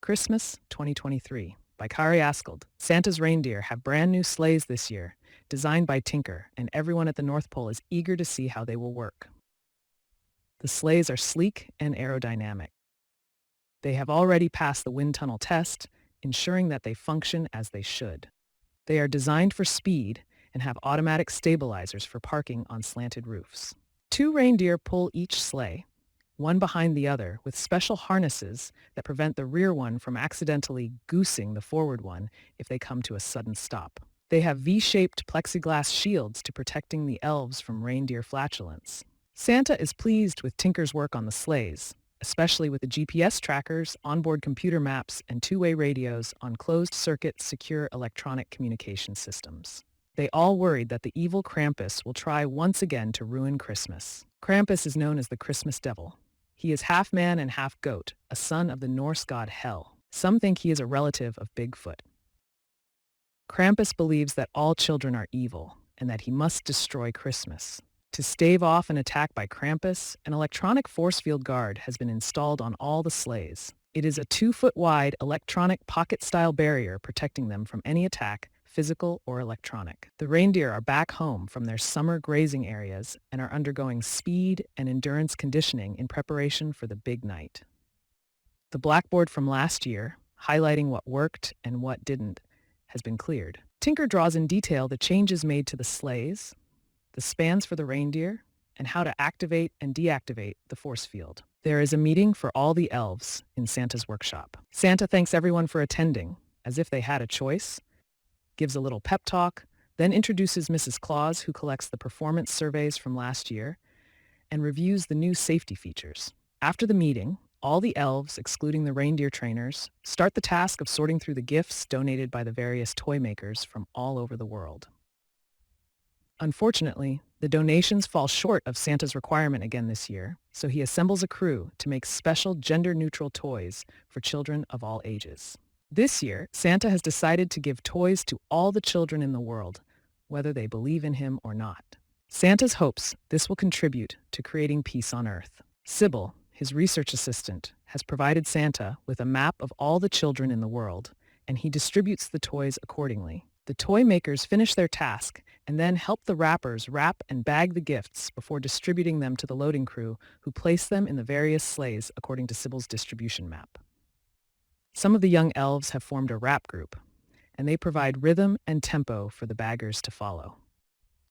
Christmas 2023 by Kari Askeld. Santa's reindeer have brand new sleighs this year, designed by Tinker, and everyone at the North Pole is eager to see how they will work. The sleighs are sleek and aerodynamic. They have already passed the wind tunnel test, ensuring that they function as they should. They are designed for speed and have automatic stabilizers for parking on slanted roofs. 2 reindeer pull each sleigh, one behind the other, with special harnesses that prevent the rear one from accidentally goosing the forward one if they come to a sudden stop. They have V-shaped plexiglass shields to protecting the elves from reindeer flatulence. Santa is pleased with Tinker's work on the sleighs, especially with the GPS trackers, onboard computer maps, and two-way radios on closed-circuit secure electronic communication systems. They all worried that the evil Krampus will try once again to ruin Christmas. Krampus is known as the Christmas devil. He is half man and half goat, a son of the Norse god Hel. Some think he is a relative of Bigfoot. Krampus believes that all children are evil and that he must destroy Christmas. To stave off an attack by Krampus, an electronic force field guard has been installed on all the sleighs. It is a 2-foot-wide electronic pocket-style barrier protecting them from any attack, physical or electronic. The reindeer are back home from their summer grazing areas and are undergoing speed and endurance conditioning in preparation for the big night. The blackboard from last year, highlighting what worked and what didn't, has been cleared. Tinker draws in detail the changes made to the sleighs, the spans for the reindeer, and how to activate and deactivate the force field. There is a meeting for all the elves in Santa's workshop. Santa thanks everyone for attending, as if they had a choice, gives a little pep talk, then introduces Mrs. Claus, who collects the performance surveys from last year, and reviews the new safety features. After the meeting, all the elves, excluding the reindeer trainers, start the task of sorting through the gifts donated by the various toy makers from all over the world. Unfortunately, the donations fall short of Santa's requirement again this year, so he assembles a crew to make special gender-neutral toys for children of all ages. This year, Santa has decided to give toys to all the children in the world, whether they believe in him or not. Santa's hopes this will contribute to creating peace on Earth. Sybil, his research assistant, has provided Santa with a map of all the children in the world, and he distributes the toys accordingly. The toy makers finish their task and then help the wrappers wrap and bag the gifts before distributing them to the loading crew, who place them in the various sleighs according to Sybil's distribution map. Some of the young elves have formed a rap group, and they provide rhythm and tempo for the baggers to follow.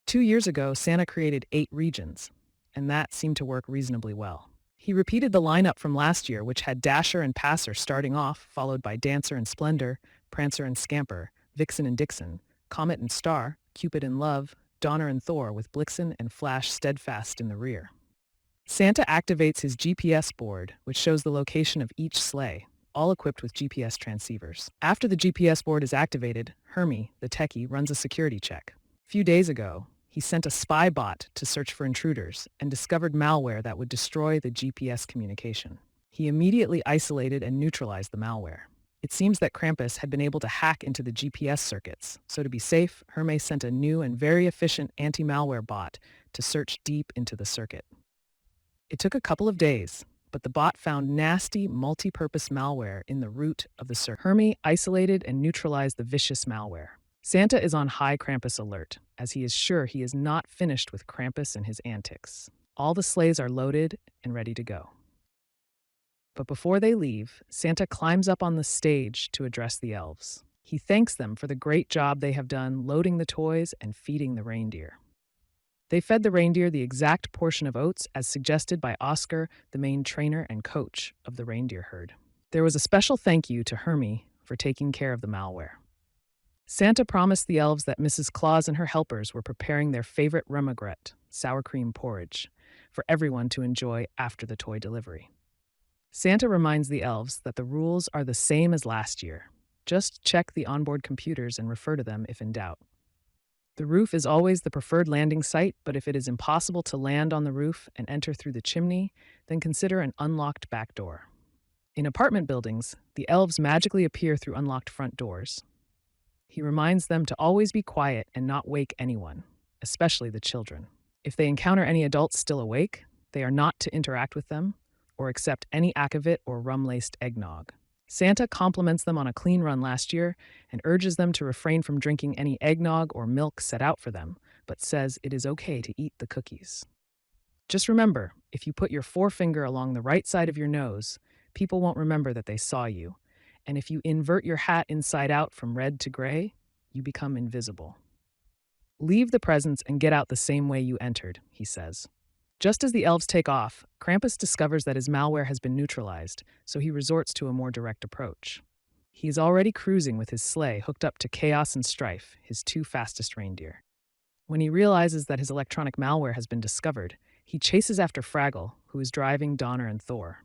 2 years ago, Santa created 8 regions, and that seemed to work reasonably well. He repeated the lineup from last year, which had Dasher and Passer starting off, followed by Dancer and Splendor, Prancer and Scamper, Vixen and Dixon, Comet and Star, Cupid and Love, Donner and Thor, with Blixen and Flash steadfast in the rear. Santa activates his GPS board, which shows the location of each sleigh, all equipped with GPS transceivers. After the GPS board is activated, Hermie, the techie, runs a security check. A few days ago, he sent a spy bot to search for intruders and discovered malware that would destroy the GPS communication. He immediately isolated and neutralized the malware. It seems that Krampus had been able to hack into the GPS circuits, so to be safe, Hermie sent a new and very efficient anti-malware bot to search deep into the circuit. It took a couple of days, but the bot found nasty, multi-purpose malware in the root of the circuit. Hermie isolated and neutralized the vicious malware. Santa is on high Krampus alert, as he is sure he is not finished with Krampus and his antics. All the sleighs are loaded and ready to go. But before they leave, Santa climbs up on the stage to address the elves. He thanks them for the great job they have done loading the toys and feeding the reindeer. They fed the reindeer the exact portion of oats as suggested by Oscar, the main trainer and coach of the reindeer herd. There was a special thank you to Hermie for taking care of the malware. Santa promised the elves that Mrs. Claus and her helpers were preparing their favorite remoulade, sour cream porridge, for everyone to enjoy after the toy delivery. Santa reminds the elves that the rules are the same as last year. Just check the onboard computers and refer to them if in doubt. The roof is always the preferred landing site, but if it is impossible to land on the roof and enter through the chimney, then consider an unlocked back door. In apartment buildings, the elves magically appear through unlocked front doors. He reminds them to always be quiet and not wake anyone, especially the children. If they encounter any adults still awake, they are not to interact with them or accept any akavit or rum-laced eggnog. Santa compliments them on a clean run last year and urges them to refrain from drinking any eggnog or milk set out for them, but says it is okay to eat the cookies. Just remember, if you put your forefinger along the right side of your nose, people won't remember that they saw you. And if you invert your hat inside out from red to gray, you become invisible. Leave the presents and get out the same way you entered, he says. Just as the elves take off, Krampus discovers that his malware has been neutralized, so he resorts to a more direct approach. He is already cruising with his sleigh hooked up to Chaos and Strife, his two fastest reindeer. When he realizes that his electronic malware has been discovered, he chases after Fraggle, who is driving Donner and Thor.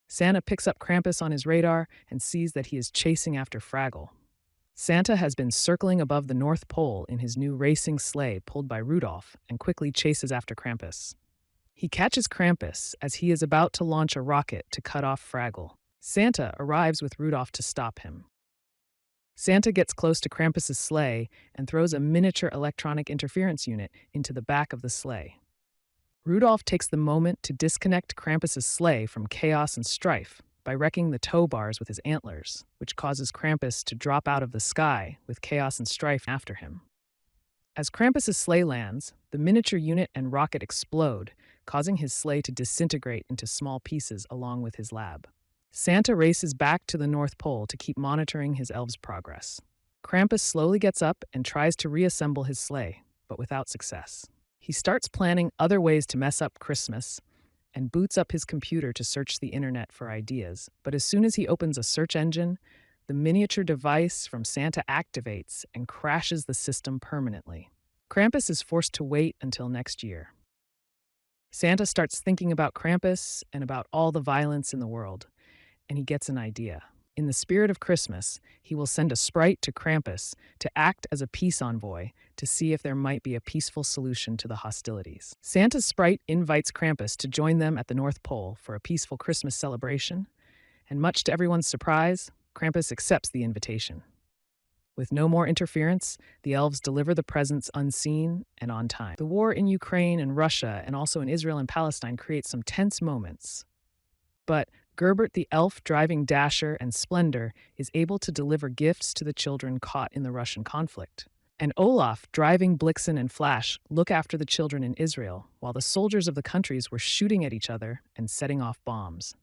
Santa picks up Krampus on his radar and sees that he is chasing after Fraggle. Santa has been circling above the North Pole in his new racing sleigh pulled by Rudolph and quickly chases after Krampus. He catches Krampus as he is about to launch a rocket to cut off Fraggle. Santa arrives with Rudolph to stop him. Santa gets close to Krampus's sleigh and throws a miniature electronic interference unit into the back of the sleigh. Rudolph takes the moment to disconnect Krampus's sleigh from Chaos and Strife by wrecking the tow bars with his antlers, which causes Krampus to drop out of the sky with Chaos and Strife after him. As Krampus's sleigh lands, the miniature unit and rocket explode, causing his sleigh to disintegrate into small pieces along with his lab. Santa races back to the North Pole to keep monitoring his elves' progress. Krampus slowly gets up and tries to reassemble his sleigh, but without success. He starts planning other ways to mess up Christmas and boots up his computer to search the internet for ideas. But as soon as he opens a search engine, the miniature device from Santa activates and crashes the system permanently. Krampus is forced to wait until next year. Santa starts thinking about Krampus and about all the violence in the world, and he gets an idea. In the spirit of Christmas, he will send a sprite to Krampus to act as a peace envoy to see if there might be a peaceful solution to the hostilities. Santa's sprite invites Krampus to join them at the North Pole for a peaceful Christmas celebration, and much to everyone's surprise, Krampus accepts the invitation. With no more interference, the elves deliver the presents unseen and on time. The war in Ukraine and Russia, and also in Israel and Palestine, creates some tense moments. But Gerbert the elf, driving Dasher and Splendor, is able to deliver gifts to the children caught in the Russian conflict. And Olaf, driving Blixen and Flash, look after the children in Israel, while the soldiers of the countries were shooting at each other and setting off bombs.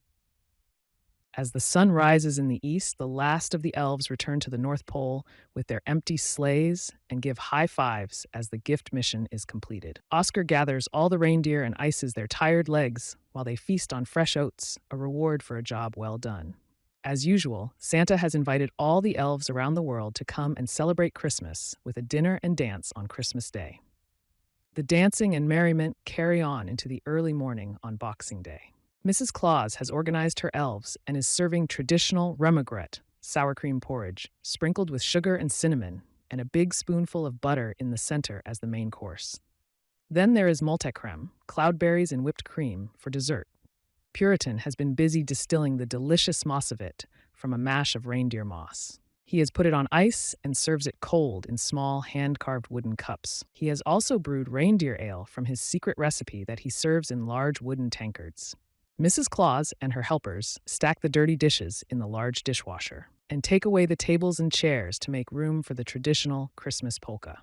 As the sun rises in the east, the last of the elves return to the North Pole with their empty sleighs and give high fives as the gift mission is completed. Oscar gathers all the reindeer and ices their tired legs while they feast on fresh oats, a reward for a job well done. As usual, Santa has invited all the elves around the world to come and celebrate Christmas with a dinner and dance on Christmas Day. The dancing and merriment carry on into the early morning on Boxing Day. Mrs. Claus has organized her elves and is serving traditional remoulade, sour cream porridge, sprinkled with sugar and cinnamon, and a big spoonful of butter in the center as the main course. Then there is multicrème, cloudberries and whipped cream, for dessert. Puritan has been busy distilling the delicious mossavit from a mash of reindeer moss. He has put it on ice and serves it cold in small, hand-carved wooden cups. He has also brewed reindeer ale from his secret recipe that he serves in large wooden tankards. Mrs. Claus and her helpers stack the dirty dishes in the large dishwasher and take away the tables and chairs to make room for the traditional Christmas polka.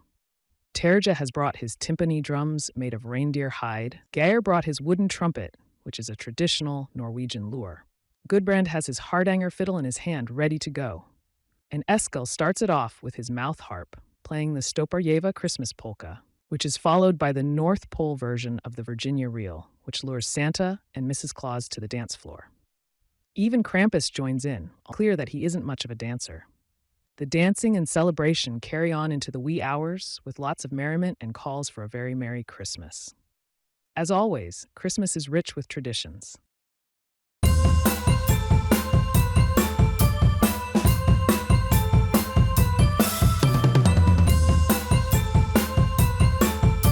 Terje has brought his timpani drums made of reindeer hide. Geir brought his wooden trumpet, which is a traditional Norwegian lure. Gudbrand has his hardanger fiddle in his hand ready to go. And Eskil starts it off with his mouth harp, playing the Stoparjeva Christmas polka, which is followed by the North Pole version of the Virginia Reel, which lures Santa and Mrs. Claus to the dance floor. Even Krampus joins in, clear that he isn't much of a dancer. The dancing and celebration carry on into the wee hours with lots of merriment and calls for a very Merry Christmas. As always, Christmas is rich with traditions.